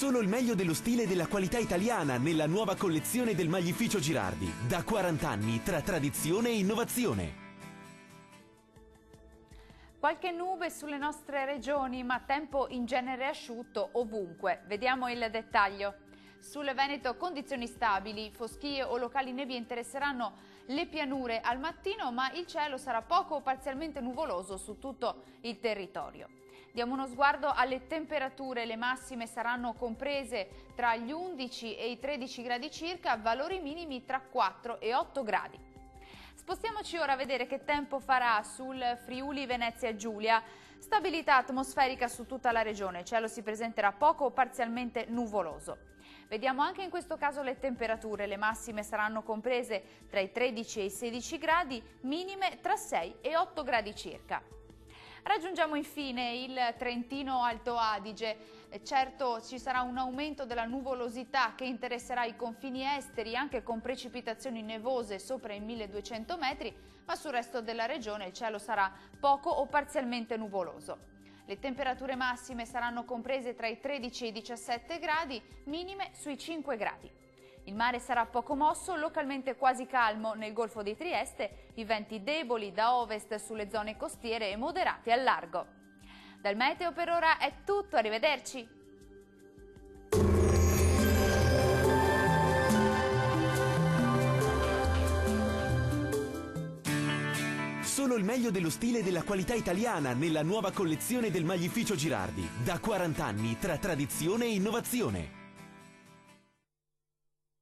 Solo il meglio dello stile e della qualità italiana nella nuova collezione del Maglificio Girardi. Da 40 anni tra tradizione e innovazione. Qualche nube sulle nostre regioni, ma tempo in genere asciutto ovunque. Vediamo il dettaglio. Sul Veneto condizioni stabili, foschie o locali nevi interesseranno le pianure al mattino, ma il cielo sarà poco o parzialmente nuvoloso su tutto il territorio. Diamo uno sguardo alle temperature, le massime saranno comprese tra gli 11 e i 13 gradi circa, valori minimi tra 4 e 8 gradi. Spostiamoci ora a vedere che tempo farà sul Friuli Venezia Giulia. Stabilità atmosferica su tutta la regione, il cielo si presenterà poco o parzialmente nuvoloso. Vediamo anche in questo caso le temperature, le massime saranno comprese tra i 13 e i 16 gradi, minime tra 6 e 8 gradi circa. Raggiungiamo infine il Trentino Alto Adige. Certo ci sarà un aumento della nuvolosità che interesserà i confini esteri anche con precipitazioni nevose sopra i 1200 metri, ma sul resto della regione il cielo sarà poco o parzialmente nuvoloso. Le temperature massime saranno comprese tra i 13 e i 17 gradi, minime sui 5 gradi. Il mare sarà poco mosso, localmente quasi calmo nel Golfo di Trieste, i venti deboli da ovest sulle zone costiere e moderati al largo. Dal meteo per ora è tutto, arrivederci! Solo il meglio dello stile e della qualità italiana nella nuova collezione del Maglificio Girardi. Da 40 anni tra tradizione e innovazione.